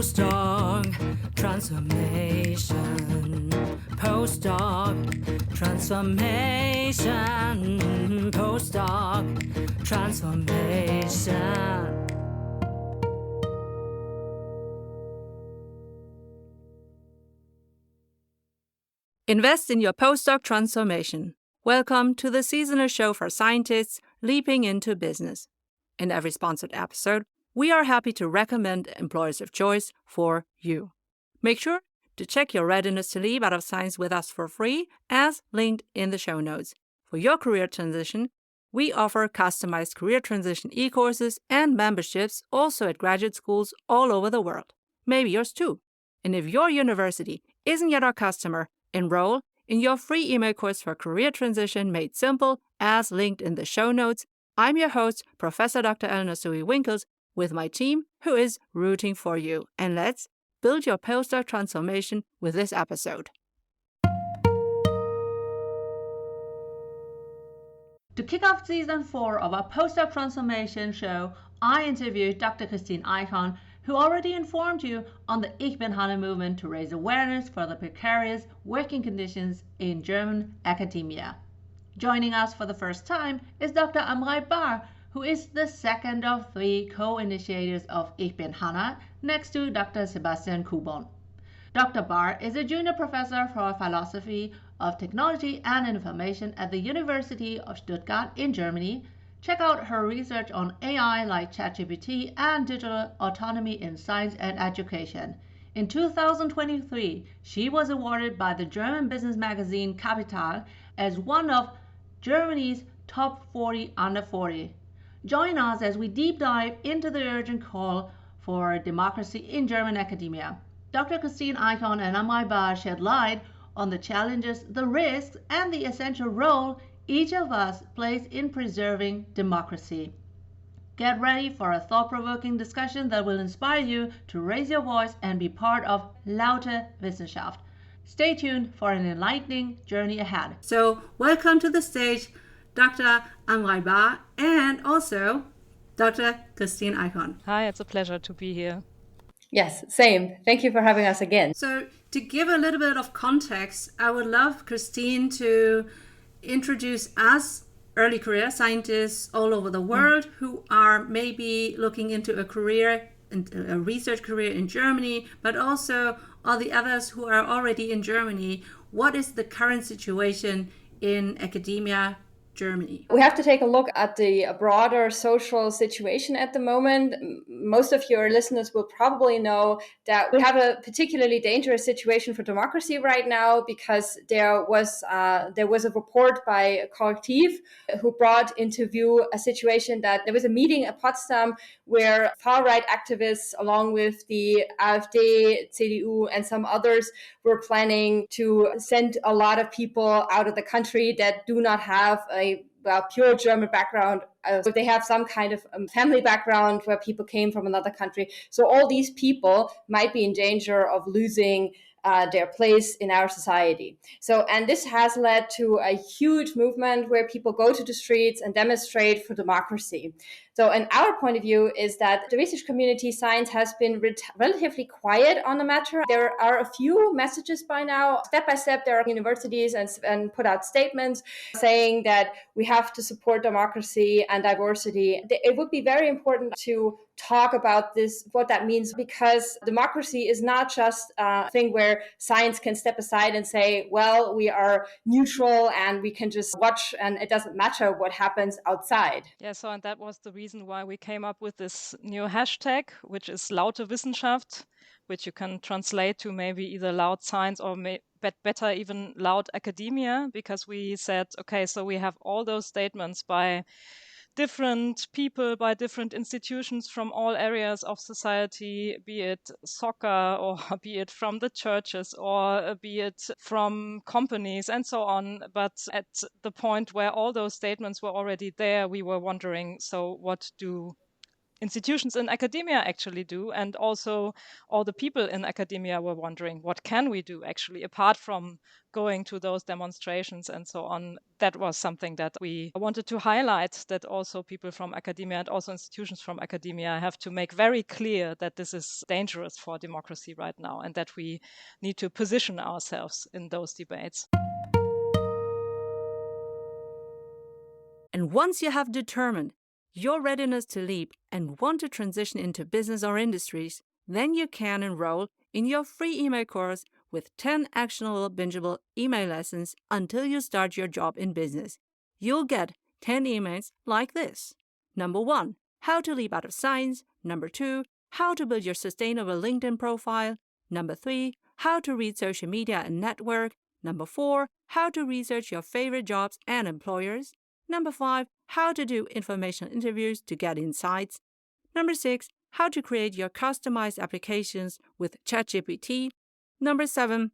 PostdocTransformation. PostdocTransformation. PostdocTransformation. Invest in your postdoc transformation. Welcome to the seasonal show for scientists leaping into business. In every sponsored episode, we are happy to recommend employers of choice for you. Make sure to check your readiness to leap out of science with us for free, as linked in the show notes. For your career transition, we offer customized career transition e-courses and memberships also at graduate schools all over the world. Maybe yours too. And if your university isn't yet our customer, enroll in your free email course for career transition made simple, as linked in the show notes. I'm your host, Professor Dr. Eleonore Soei-Winkels, with my team who is rooting for you. And let's build your postdoc transformation with this episode. To kick off Season 4 of our Postdoc Transformation show, I interviewed Dr. Kristin Eichhorn, who already informed you on the Ich bin Hanna movement to raise awareness for the precarious working conditions in German academia. Joining us for the first time is Dr. Amrei Bahr, who is the second of 3 co-initiators of Ich bin Hanna, next to Dr. Sebastian Kubon. Dr. Bahr is a junior professor for philosophy of technology and information at the University of Stuttgart in Germany. Check out her research on AI like ChatGPT and digital autonomy in science and education. In 2023, she was awarded by the German business magazine Capital as one of Germany's top 40 under 40. Join us as we deep dive into the urgent call for democracy in German academia. Dr. Kristin Eichhorn and Amrei Bahr shed light on the challenges, the risks, and the essential role each of us plays in preserving democracy. Get ready for a thought-provoking discussion that will inspire you to raise your voice and be part of Laute Wissenschaft. Stay tuned for an enlightening journey ahead. So, welcome to the stage, Dr. Amrei Bahr and also Dr. Kristin Eichhorn. Hi, it's a pleasure to be here. Yes, same. Thank you for having us again. So, to give a little bit of context, I would love Kristin to introduce us, early career scientists all over the world who are maybe looking into a research career in Germany, but also all the others who are already in Germany. What is the current situation in academia, Germany? We have to take a look at the broader social situation at the moment. Most of your listeners will probably know that we have a particularly dangerous situation for democracy right now because there was a report by Correctiv who brought into view a situation that there was a meeting at Potsdam where far-right activists, along with the AfD, CDU, and some others, were planning to send a lot of people out of the country that do not have a pure German background. So they have some kind of family background where people came from another country. So all these people might be in danger of losing their place in our society. And this has led to a huge movement where people go to the streets and demonstrate for democracy. And our point of view is that the research community, science, has been relatively quiet on the matter. There are a few messages by now. Step by step, there are universities and put out statements saying that we have to support democracy and diversity. It would be very important to talk about this, what that means, because democracy is not just a thing where science can step aside and say, well, we are neutral and we can just watch and it doesn't matter what happens outside. Yeah, and that was the reason why we came up with this new hashtag, which is Laute Wissenschaft, which you can translate to maybe either loud science or better even loud academia, because we said, okay, so we have all those statements by different people, by different institutions from all areas of society, be it soccer or be it from the churches or be it from companies and so on. But at the point where all those statements were already there, we were wondering, so what do institutions in academia actually do. And also all the people in academia were wondering, what can we do actually apart from going to those demonstrations and so on? That was something that we wanted to highlight, that also people from academia and also institutions from academia have to make very clear that this is dangerous for democracy right now and that we need to position ourselves in those debates. And once you have determined your readiness to leap and want to transition into business or industries, then you can enroll in your free email course with 10 actionable, bingeable email lessons until you start your job in business. You'll get 10 emails like this. Number 1, how to leap out of science. Number 2, how to build your sustainable LinkedIn profile. Number 3, how to read social media and network. Number 4, how to research your favorite jobs and employers. Number 5, how to do informational interviews to get insights. Number 6, how to create your customized applications with ChatGPT. Number 7,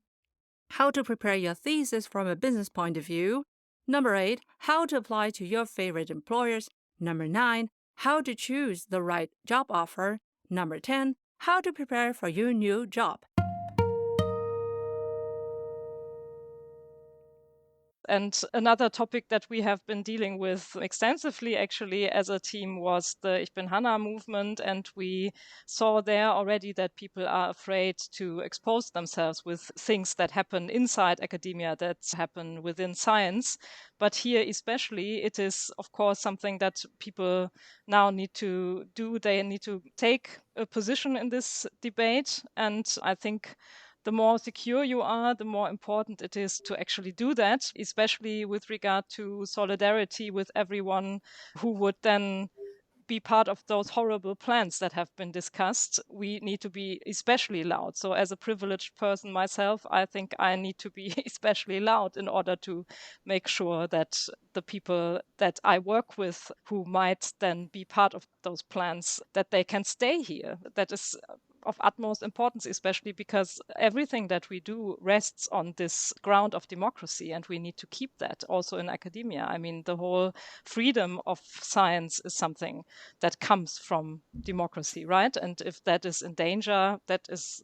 how to prepare your thesis from a business point of view. Number 8, how to apply to your favorite employers. Number 9, how to choose the right job offer. Number 10, how to prepare for your new job. And another topic that we have been dealing with extensively actually as a team was the Ich bin Hanna movement. And we saw there already that people are afraid to expose themselves with things that happen inside academia, that happen within science. But here especially, it is, of course, something that people now need to do. They need to take a position in this debate. And I think the more secure you are, the more important it is to actually do that, especially with regard to solidarity with everyone who would then be part of those horrible plans that have been discussed. We need to be especially loud. So as a privileged person myself, I think I need to be especially loud in order to make sure that the people that I work with who might then be part of those plans, that they can stay here. That is of utmost importance, especially because everything that we do rests on this ground of democracy, and we need to keep that also in academia. I mean, the whole freedom of science is something that comes from democracy, right? And if that is in danger, that is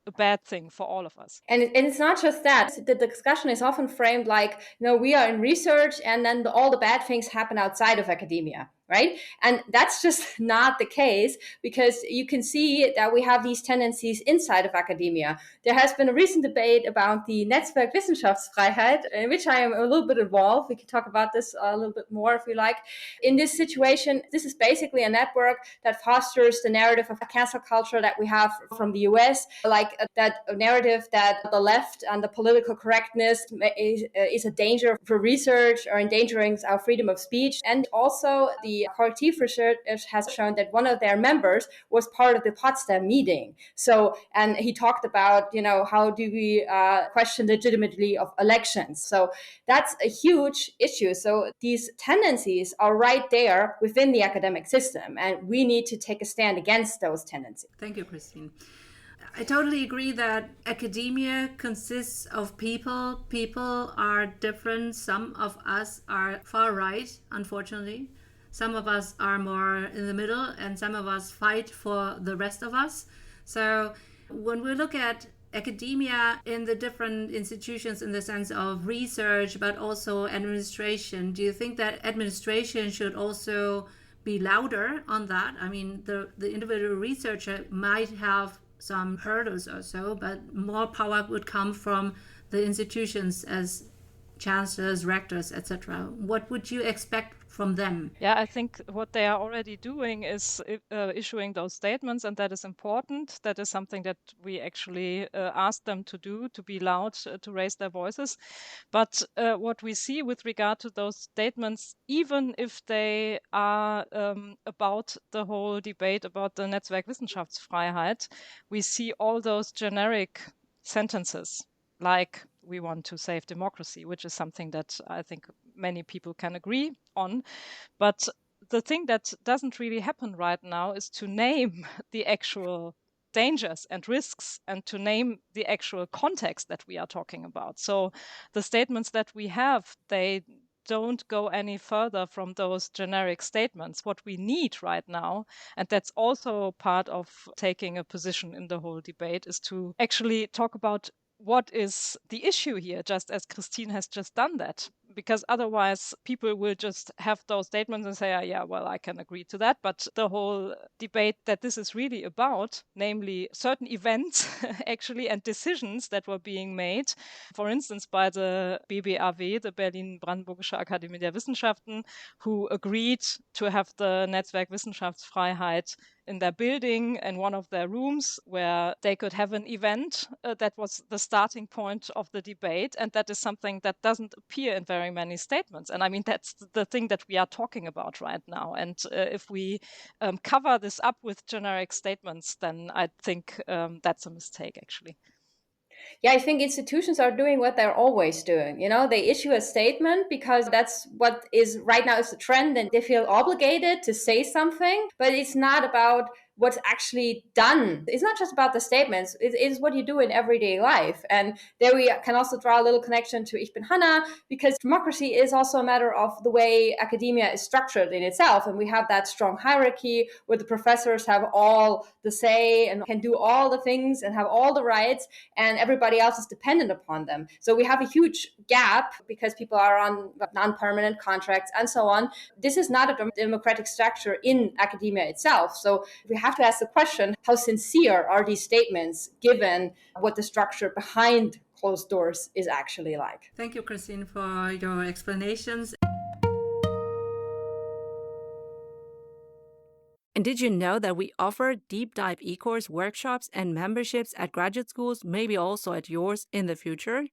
a bad thing for all of us. And it's not just that. The discussion is often framed like, we are in research and then all the bad things happen outside of academia, right? And that's just not the case, because you can see that we have these tendencies inside of academia. There has been a recent debate about the Netzwerkwissenschaftsfreiheit, in which I am a little bit involved. We can talk about this a little bit more if you like. In this situation, this is basically a network that fosters the narrative of cancel culture that we have from the US, like that narrative that the left and the political correctness is a danger for research or endangering our freedom of speech. And also the corrective research has shown that one of their members was part of the Potsdam meeting. So, and he talked about, how do we question legitimacy of elections? So that's a huge issue. So these tendencies are right there within the academic system, and we need to take a stand against those tendencies. Thank you, Kristin. I totally agree that academia consists of people. People are different. Some of us are far right, unfortunately. Some of us are more in the middle, and some of us fight for the rest of us. So when we look at academia in the different institutions in the sense of research, but also administration, do you think that administration should also be louder on that? I mean, the individual researcher might have some hurdles or so, but more power would come from the institutions as chancellors, rectors, etc. What would you expect from them? Yeah, I think what they are already doing is issuing those statements, and that is important. That is something that we actually asked them to do, to be loud, to raise their voices. But what we see with regard to those statements, even if they are about the whole debate about the Netzwerkwissenschaftsfreiheit, we see all those generic sentences like we want to save democracy, which is something that I think many people can agree on. But the thing that doesn't really happen right now is to name the actual dangers and risks and to name the actual context that we are talking about. So the statements that we have, they don't go any further from those generic statements. What we need right now, and that's also part of taking a position in the whole debate, is to actually talk about what is the issue here, just as Kristin has just done that. Because otherwise people will just have those statements and say, yeah, well, I can agree to that. But the whole debate that this is really about, namely certain events actually and decisions that were being made, for instance, by the BBAW, the Berlin-Brandenburgische Akademie der Wissenschaften, who agreed to have the Netzwerk Wissenschaftsfreiheit in their building, in one of their rooms, where they could have an event. That was the starting point of the debate. And that is something that doesn't appear in very many statements. And I mean, that's the thing that we are talking about right now. And if we cover this up with generic statements, then I think that's a mistake, actually. Yeah, I think institutions are doing what they're always doing. They issue a statement because that's what is right now is the trend, and they feel obligated to say something, but it's not about what's actually done. It's not just about the statements. It is what you do in everyday life. And there we can also draw a little connection to Ich bin Hanna, because democracy is also a matter of the way academia is structured in itself. And we have that strong hierarchy where the professors have all the say and can do all the things and have all the rights, and everybody else is dependent upon them. So we have a huge gap because people are on non-permanent contracts and so on. This is not a democratic structure in academia itself. So we have to ask the question, how sincere are these statements given what the structure behind closed doors is actually like? Thank you, Kristin, for your explanations. And did you know that we offer deep dive e-course workshops and memberships at graduate schools, maybe also at yours in the future?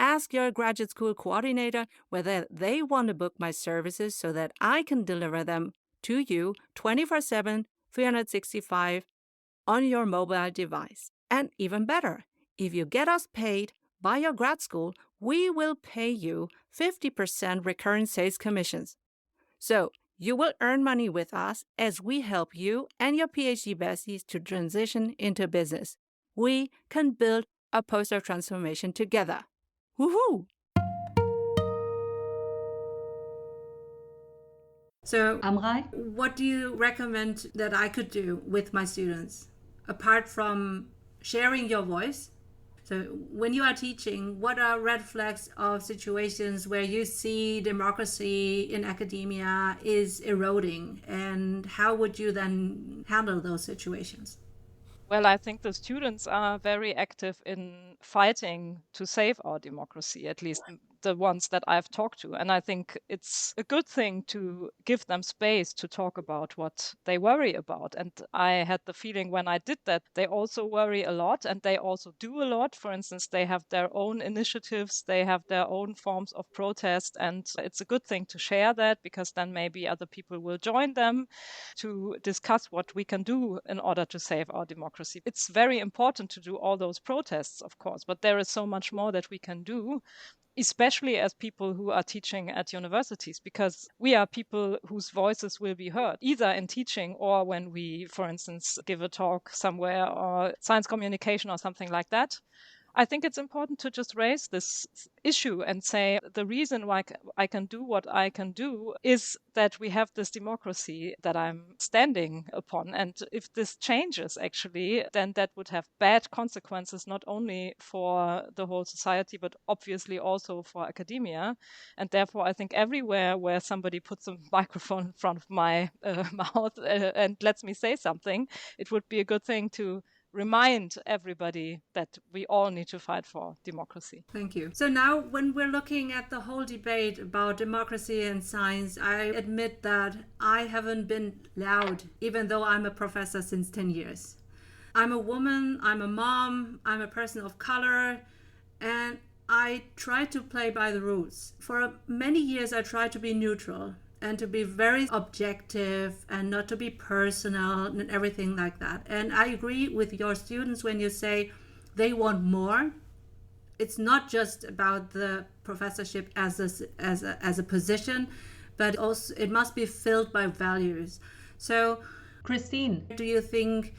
Ask your graduate school coordinator whether they want to book my services so that I can deliver them to you 24/7, 365 on your mobile device. And even better, if you get us paid by your grad school, we will pay you 50% recurring sales commissions. So you will earn money with us as we help you and your PhD besties to transition into business. We can build a postdoc transformation together. Woohoo! So, Amrei? what do you recommend that I could do with my students, apart from sharing your voice? So when you are teaching, what are red flags of situations where you see democracy in academia is eroding, and how would you then handle those situations? Well, I think the students are very active in fighting to save our democracy, at least the ones that I've talked to. And I think it's a good thing to give them space to talk about what they worry about. And I had the feeling when I did that, they also worry a lot and they also do a lot. For instance, they have their own initiatives, they have their own forms of protest. And it's a good thing to share that, because then maybe other people will join them to discuss what we can do in order to save our democracy. It's very important to do all those protests, of course, but there is so much more that we can do, especially as people who are teaching at universities, because we are people whose voices will be heard, either in teaching or when we, for instance, give a talk somewhere or science communication or something like that. I think it's important to just raise this issue and say the reason why I can do what I can do is that we have this democracy that I'm standing upon. And if this changes, actually, then that would have bad consequences, not only for the whole society, but obviously also for academia. And therefore, I think everywhere where somebody puts a microphone in front of my mouth and lets me say something, it would be a good thing to remind everybody that we all need to fight for democracy. Thank you. So now when we're looking at the whole debate about democracy and science, I admit that I haven't been loud, even though I'm a professor since 10 years. I'm a woman, I'm a mom, I'm a person of color, and I try to play by the rules. For many years, I tried to be neutral and to be very objective and not to be personal and everything like that. And I agree with your students when you say they want more. It's not just about the professorship as a position, but also it must be filled by values. So, Kristin, do you think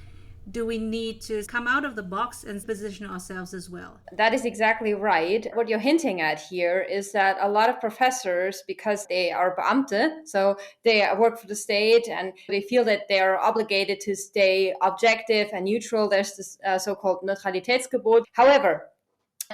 do we need to come out of the box and position ourselves as well? That is exactly right. What you're hinting at here is that a lot of professors, because they are Beamte, so they work for the state and they feel that they are obligated to stay objective and neutral. There's this so-called Neutralitätsgebot. However,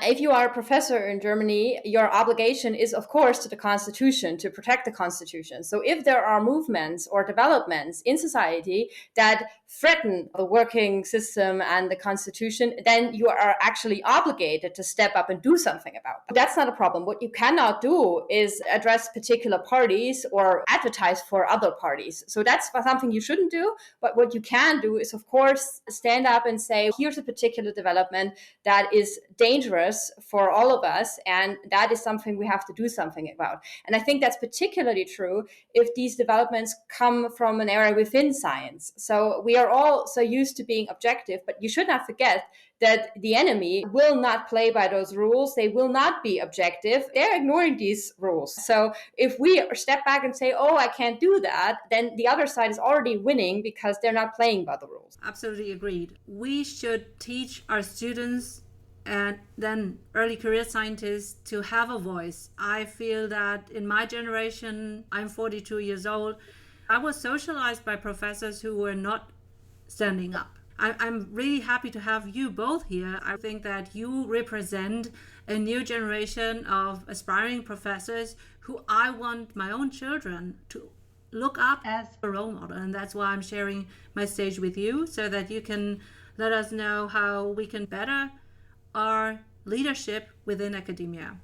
if you are a professor in Germany, your obligation is, of course, to the Constitution, to protect the Constitution. So if there are movements or developments in society that threaten the working system and the Constitution, then you are actually obligated to step up and do something about it. That's not a problem. What you cannot do is address particular parties or advertise for other parties. So that's something you shouldn't do. But what you can do is, of course, stand up and say, here's a particular development that is dangerous for all of us, and that is something we have to do something about. And I think that's particularly true if these developments come from an area within science. So we are all so used to being objective, but you should not forget that the enemy will not play by those rules. They will not be objective. They're ignoring these rules. So if we step back and say, oh, I can't do that, then the other side is already winning because they're not playing by the rules. Absolutely agreed. We should teach our students and then early career scientists to have a voice. I feel that in my generation, I'm 42 years old, I was socialized by professors who were not standing up. I'm really happy to have you both here. I think that you represent a new generation of aspiring professors who I want my own children to look up as a role model. And that's why I'm sharing my stage with you, so that you can let us know how we can better our leadership within academia.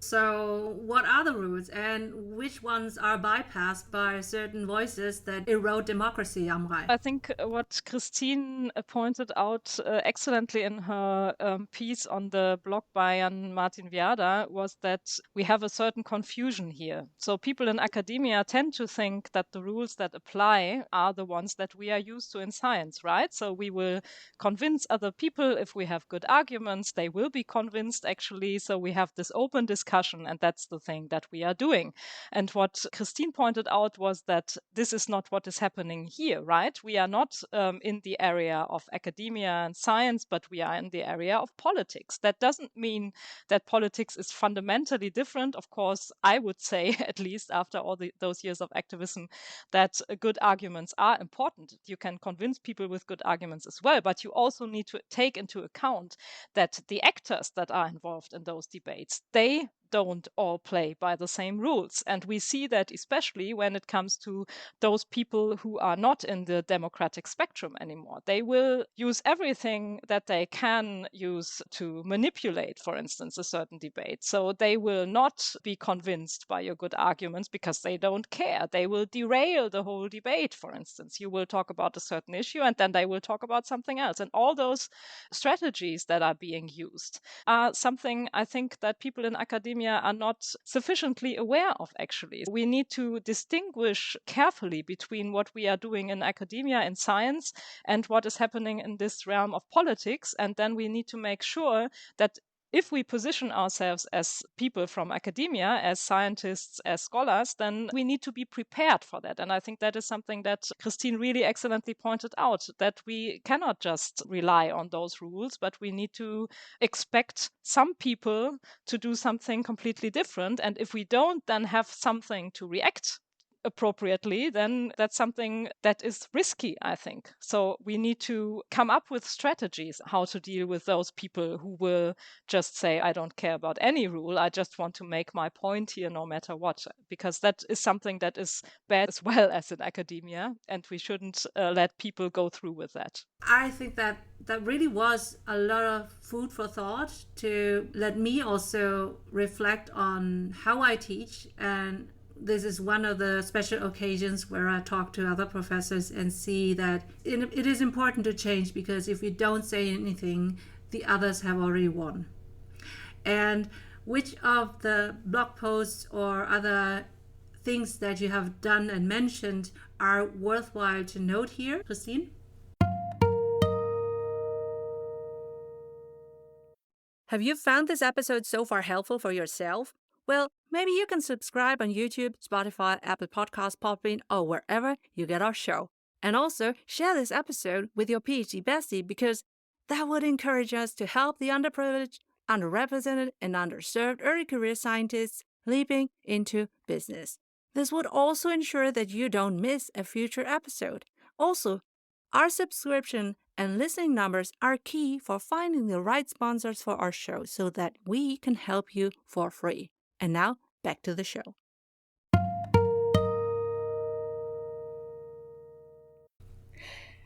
So what are the rules and which ones are bypassed by certain voices that erode democracy, Amrei? I think what Kristin pointed out excellently in her piece on the blog by Martin Viada was that we have a certain confusion here. So people in academia tend to think that the rules that apply are the ones that we are used to in science, right? So we will convince other people if we have good arguments, they will be convinced actually. So we have this open discussion, and that's the thing that we are doing. And what Kristin pointed out was that this is not what is happening here, right? We are not in the area of academia and science, but we are in the area of politics. That doesn't mean that politics is fundamentally different. Of course, I would say, at least after all those years of activism, that good arguments are important. You can convince people with good arguments as well, but you also need to take into account that the actors that are involved in those debates, they don't all play by the same rules. And we see that especially when it comes to those people who are not in the democratic spectrum anymore. They will use everything that they can use to manipulate, for instance, a certain debate. So they will not be convinced by your good arguments because they don't care. They will derail the whole debate, for instance. You will talk about a certain issue and then they will talk about something else. And all those strategies that are being used are something I think that people in academia are not sufficiently aware of, actually. We need to distinguish carefully between what we are doing in academia and science and what is happening in this realm of politics. And then we need to make sure that if we position ourselves as people from academia, as scientists, as scholars, then we need to be prepared for that. And I think that is something that Kristin really excellently pointed out, that we cannot just rely on those rules, but we need to expect some people to do something completely different. And if we don't then have something to react appropriately, then that's something that is risky, I think. So we need to come up with strategies how to deal with those people who will just say, I don't care about any rule, I just want to make my point here no matter what, because that is something that is bad as well as in academia, and we shouldn't let people go through with that. I think that really was a lot of food for thought to let me also reflect on how I teach. And this is one of the special occasions where I talk to other professors and see that it is important to change, because if you don't say anything, the others have already won. And which of the blog posts or other things that you have done and mentioned are worthwhile to note here, Kristin? Have you found this episode so far helpful for yourself? Well, maybe you can subscribe on YouTube, Spotify, Apple Podcasts, Podbean, or wherever you get our show. And also share this episode with your PhD bestie, because that would encourage us to help the underprivileged, underrepresented, and underserved early career scientists leaping into business. This would also ensure that you don't miss a future episode. Also, our subscription and listening numbers are key for finding the right sponsors for our show so that we can help you for free. And now, back to the show.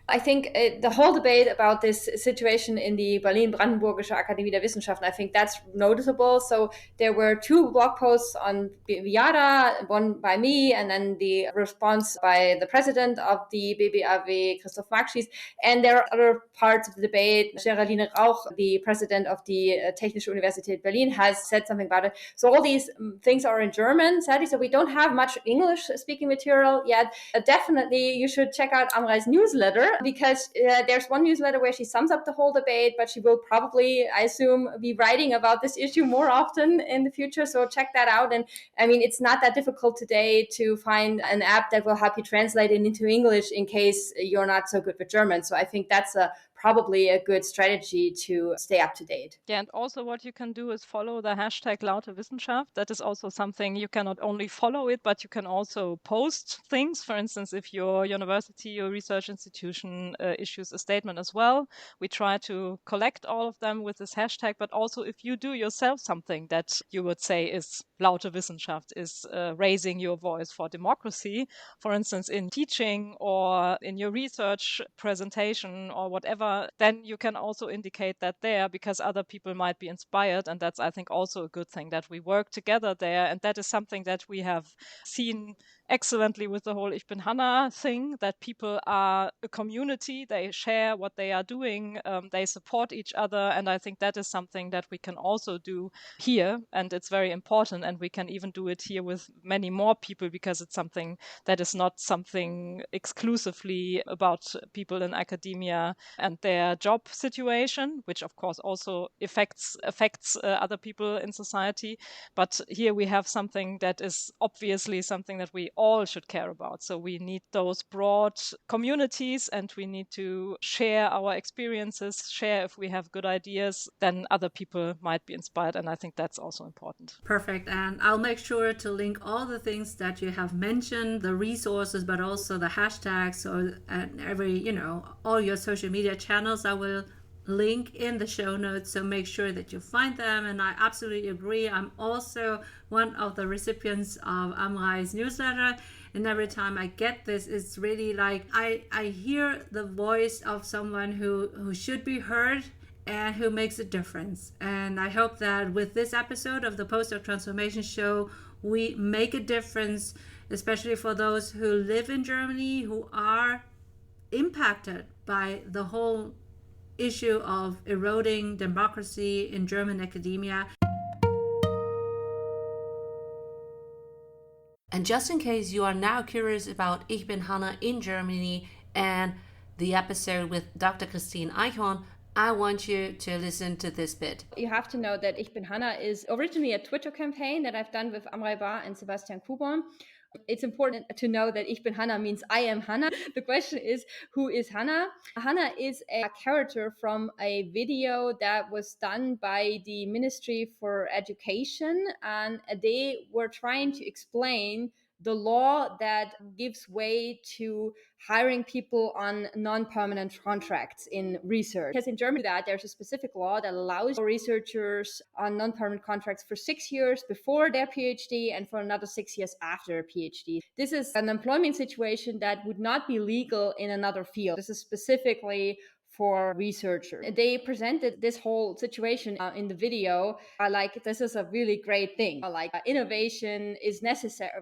I think the whole debate about this situation in the Berlin-Brandenburgische Akademie der Wissenschaften, I think that's noticeable. So there were 2 blog posts on Viada, one by me, and then the response by the president of the BBAW, Christoph Markschies. And there are other parts of the debate. Geraldine Rauch, the president of the Technische Universität Berlin, has said something about it. So all these things are in German, sadly, so we don't have much English-speaking material yet. Definitely, you should check out Amrei's newsletter, because there's one newsletter where she sums up the whole debate, but she will probably, I assume, be writing about this issue more often in the future. So check that out. And I mean, it's not that difficult today to find an app that will help you translate it into English in case you're not so good with German. So I think that's probably a good strategy to stay up to date. Yeah, and also what you can do is follow the hashtag Laute Wissenschaft. That is also something you can not only follow it, but you can also post things. For instance, if your university or research institution issues a statement as well, we try to collect all of them with this hashtag. But also if you do yourself something that you would say is Laute Wissenschaft, is raising your voice for democracy, for instance, in teaching or in your research presentation or whatever, then you can also indicate that there, because other people might be inspired. And that's, I think, also a good thing, that we work together there. And that is something that we have seen excellently with the whole Ich bin Hanna thing, that people are a community, they share what they are doing, they support each other. And I think that is something that we can also do here, and it's very important. And we can even do it here with many more people, because it's something that is not something exclusively about people in academia and their job situation, which of course also affects other people in society. But here we have something that is obviously something that we all should care about. So we need those broad communities, and we need to share our experiences, share if we have good ideas, then other people might be inspired. And I think that's also important. Perfect. And I'll make sure to link all the things that you have mentioned, the resources, but also the hashtags, or all your social media channels. I will link in the show notes, so make sure that you find them. And I absolutely agree. I'm also one of the recipients of Amrei's newsletter, and every time I get this, it's really like I hear the voice of someone who should be heard and who makes a difference. And I hope that with this episode of the Postdoc Transformation Show, we make a difference, especially for those who live in Germany, who are impacted by the whole issue of eroding democracy in German academia. And just in case you are now curious about Ich bin Hanna in Germany and the episode with Dr. Kristin Eichhorn, I want you to listen to this bit. You have to know that Ich bin Hanna is originally a Twitter campaign that I've done with Amrei Bahr and Sebastian Kuborn. It's important to know that Ich bin Hanna means I am Hanna. The question is, who is Hanna? Hanna is a character from a video that was done by the Ministry for Education, and they were trying to explain the law that gives way to hiring people on non-permanent contracts in research. Because in Germany, there's a specific law that allows researchers on non-permanent contracts for 6 years before their PhD and for another 6 years after a PhD. This is an employment situation that would not be legal in another field. This is specifically for researchers. They presented this whole situation in the video like this is a really great thing. Innovation is necessary,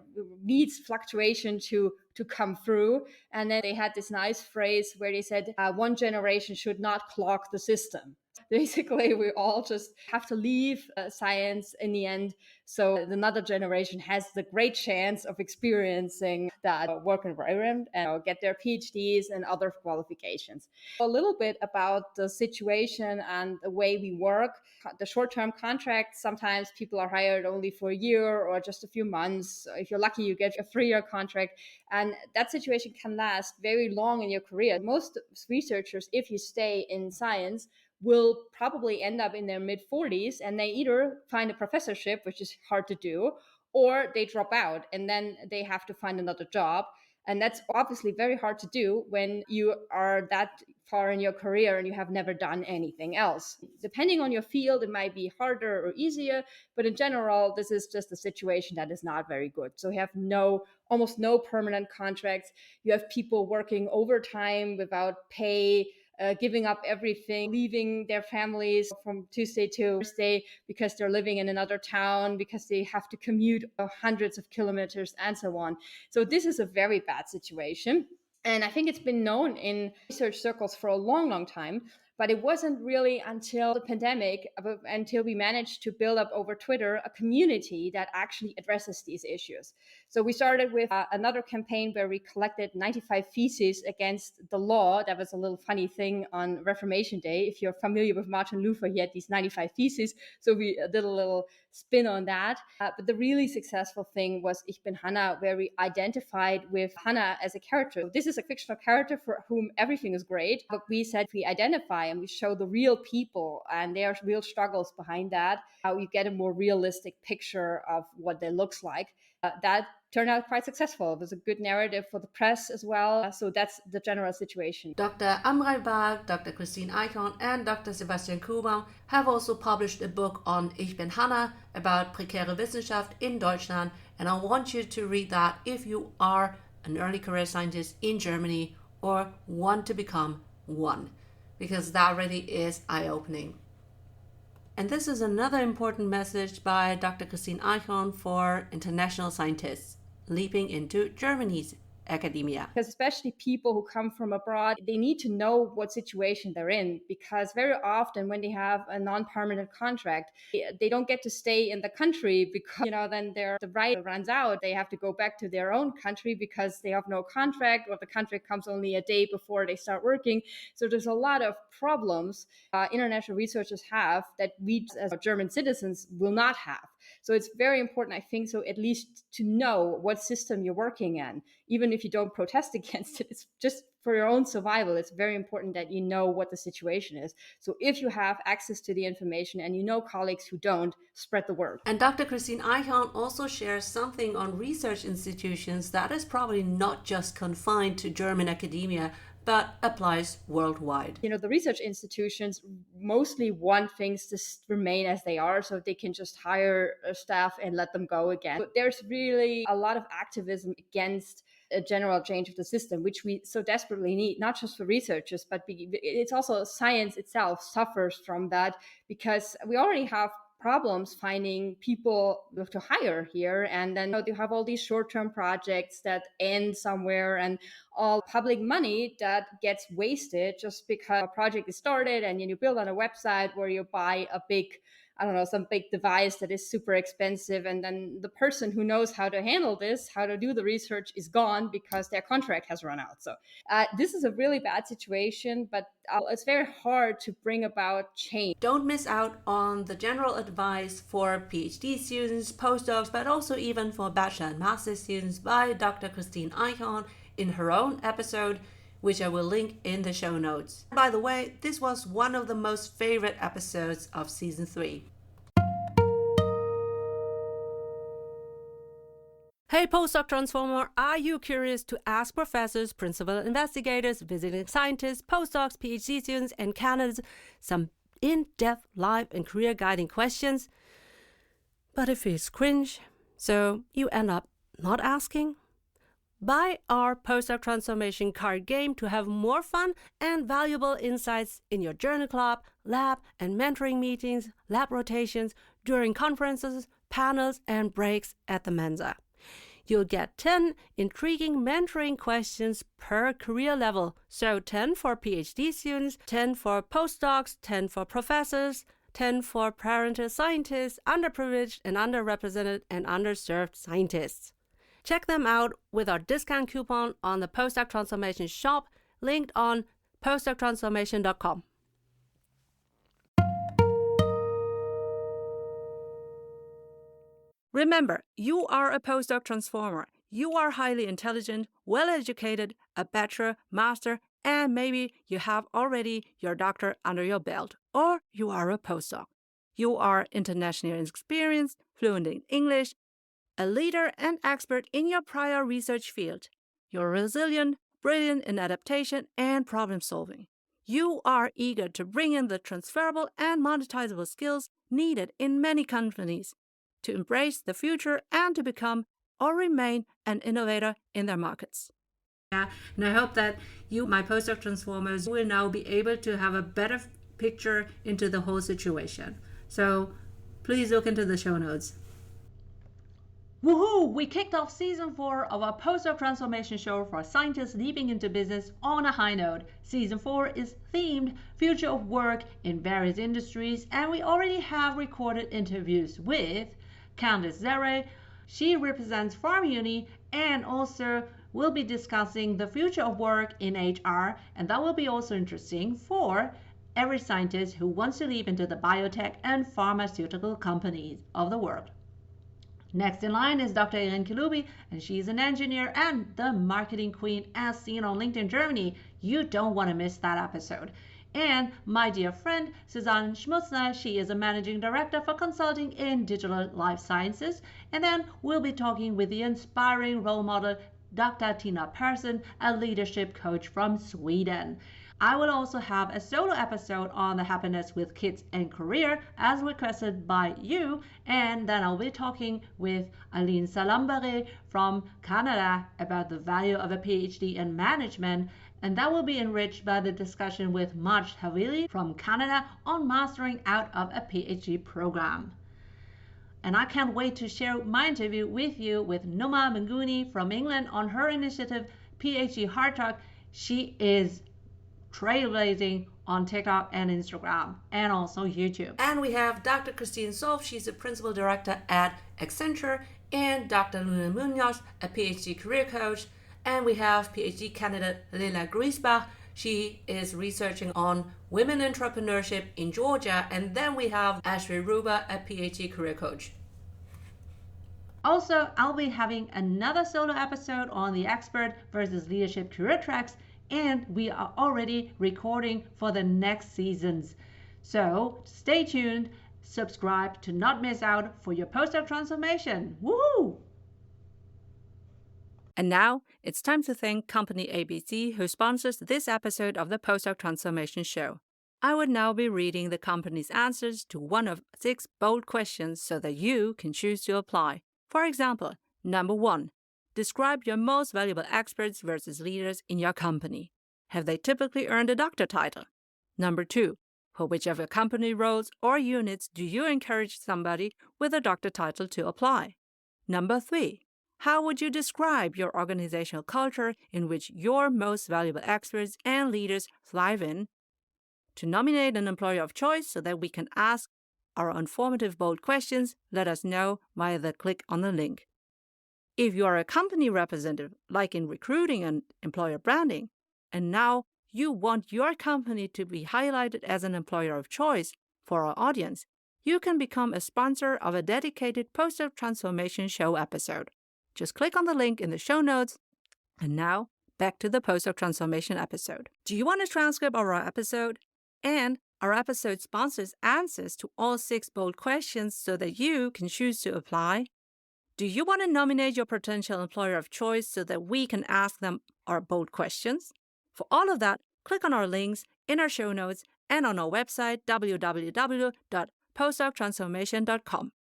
needs fluctuation to come through. And then they had this nice phrase where they said, one generation should not clog the system. Basically, we all just have to leave science in the end. So another generation has the great chance of experiencing that work environment and get their PhDs and other qualifications. A little bit about the situation and the way we work. The short-term contracts, sometimes people are hired only for a year or just a few months. If you're lucky, you get a 3-year contract. And that situation can last very long in your career. Most researchers, if you stay in science, will probably end up in their mid-40s, and they either find a professorship, which is hard to do, or they drop out and then they have to find another job. And that's obviously very hard to do when you are that far in your career and you have never done anything else. Depending on your field, it might be harder or easier, but in general, this is just a situation that is not very good. So you have almost no permanent contracts. You have people working overtime without pay, giving up everything, leaving their families from Tuesday to Thursday because they're living in another town, because they have to commute hundreds of kilometers and so on. So this is a very bad situation. And I think it's been known in research circles for a long, long time. But it wasn't really until the pandemic, until we managed to build up over Twitter a community that actually addresses these issues. So we started with another campaign where we collected 95 theses against the law. That was a little funny thing on Reformation Day. If you're familiar with Martin Luther, he had these 95 theses. So we did a little spin on that. But the really successful thing was Ich bin Hannah, where we identified with Hannah as a character. This is a fictional character for whom everything is great. But we said we identify and we show the real people and their real struggles behind that, how you get a more realistic picture of what they looks like. That turned out quite successful. It was a good narrative for the press as well. So that's the general situation. Dr. Amrei Bahr, Dr. Kristin Eichhorn, and Dr. Sebastian Kuhlbaum have also published a book on Ich bin Hannah about prekäre Wissenschaft in Deutschland. And I want you to read that if you are an early career scientist in Germany or want to become one, because that really is eye-opening. And this is another important message by Dr. Kristin Eichhorn for international scientists leaping into Germany's academia. Because especially people who come from abroad, they need to know what situation they're in, because very often when they have a non-permanent contract, they don't get to stay in the country because, then the right runs out. They have to go back to their own country because they have no contract, or the contract comes only a day before they start working. So there's a lot of problems international researchers have that we as German citizens will not have. So it's very important, I think, so at least to know what system you're working in. Even if you don't protest against it, it's just for your own survival. It's very important that you know what the situation is. So if you have access to the information and you know colleagues who don't, spread the word. And Dr. Kristin Eichhorn also shares something on research institutions that is probably not just confined to German academia, but applies worldwide. The research institutions mostly want things to remain as they are, so they can just hire staff and let them go again. But there's really a lot of activism against a general change of the system, which we so desperately need, not just for researchers, but it's also science itself suffers from that, because we already have problems finding people to hire here. And then you have all these short-term projects that end somewhere, and all public money that gets wasted just because a project is started and you build on a website where you buy a big, some big device that is super expensive. And then the person who knows how to handle this, how to do the research, is gone because their contract has run out. So this is a really bad situation, but it's very hard to bring about change. Don't miss out on the general advice for PhD students, postdocs, but also even for bachelor and master students by Dr. Kristin Eichhorn in her own episode, which I will link in the show notes. By the way, this was one of the most favorite episodes of season 3. Hey postdoc transformer, are you curious to ask professors, principal investigators, visiting scientists, postdocs, PhD students, and candidates some in-depth life and career guiding questions? But it feels cringe, so you end up not asking? Buy our postdoc transformation card game to have more fun and valuable insights in your journal club, lab, and mentoring meetings, lab rotations, during conferences, panels, and breaks at the Mensa. you'll get 10 intriguing mentoring questions per career level. So 10 for PhD students, 10 for postdocs, 10 for professors, 10 for parental scientists, underprivileged and underrepresented and underserved scientists. Check them out with our discount coupon on the Postdoc Transformation shop, linked on PostdocTransformation.com. Remember, you are a postdoc transformer. You are highly intelligent, well-educated, a bachelor, master, and maybe you have already your doctor under your belt, or you are a postdoc. You are internationally experienced, fluent in English, a leader and expert in your prior research field. You're resilient, brilliant in adaptation and problem solving. You are eager to bring in the transferable and monetizable skills needed in many companies to embrace the future and to become or remain an innovator in their markets. And I hope that you, my postdoc transformers, will now be able to have a better picture into the whole situation. So please look into the show notes. Woohoo! We kicked off season 4 of our postdoc transformation show for scientists leaping into business on a high note. Season 4 is themed Future of Work in various industries, and we already have recorded interviews with Candice Zere. She represents PharmUni and also will be discussing the future of work in HR, and that will be also interesting for every scientist who wants to leap into the biotech and pharmaceutical companies of the world. Next in line is Dr. Irene Kaloubi, and she's an engineer and the marketing queen as seen on LinkedIn Germany. You don't want to miss that episode. And my dear friend, Susanne Schmutzner, she is a managing director for consulting in digital life sciences. And then we'll be talking with the inspiring role model, Dr. Tina Persson, a leadership coach from Sweden. I will also have a solo episode on the happiness with kids and career as requested by you. And then I'll be talking with Aline Salambare from Canada about the value of a PhD in management. And that will be enriched by the discussion with Marj Havili from Canada on mastering out of a PhD program. And I can't wait to share my interview with you with Numa Manguni from England on her initiative PhD Hard Talk. She is trailblazing on TikTok and Instagram and also YouTube. And we have Dr. Kristin Solf, she's a principal director at Accenture, and Dr. Luna Munoz, a PhD career coach. And we have PhD candidate Lila Griesbach. She is researching on women entrepreneurship in Georgia. And then we have Ashley Ruba, a PhD career coach. Also, I'll be having another solo episode on the expert versus leadership career tracks, and we are already recording for the next seasons. So stay tuned, subscribe to not miss out for your postdoc transformation. Woohoo! And now, it's time to thank Company ABC, who sponsors this episode of the Postdoc Transformation Show. I would now be reading the company's answers to one of 6 bold questions so that you can choose to apply. For example, number 1, describe your most valuable experts versus leaders in your company. Have they typically earned a doctor title? Number 2, for which of your company roles or units do you encourage somebody with a doctor title to apply? Number 3, how would you describe your organizational culture in which your most valuable experts and leaders thrive in? To nominate an employer of choice so that we can ask our informative bold questions, let us know via the click on the link. If you are a company representative, like in recruiting and employer branding, and now you want your company to be highlighted as an employer of choice for our audience, you can become a sponsor of a dedicated Postdoc Transformation Show episode. Just click on the link in the show notes. And now, back to the Postdoc Transformation episode. Do you want a transcript of our episode? And our episode sponsors answers to all 6 bold questions so that you can choose to apply? Do you want to nominate your potential employer of choice so that we can ask them our bold questions? For all of that, click on our links in our show notes and on our website, www.postdoctransformation.com.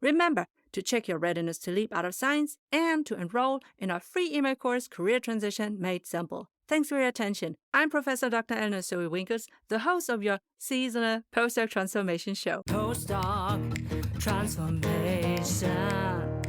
Remember to check your readiness to leap out of science and to enroll in our free email course, Career Transition Made Simple. Thanks for your attention. I'm Professor Dr. Eleonore Soei-Winkels, the host of your seasonal Postdoc Transformation Show. Postdoc Transformation.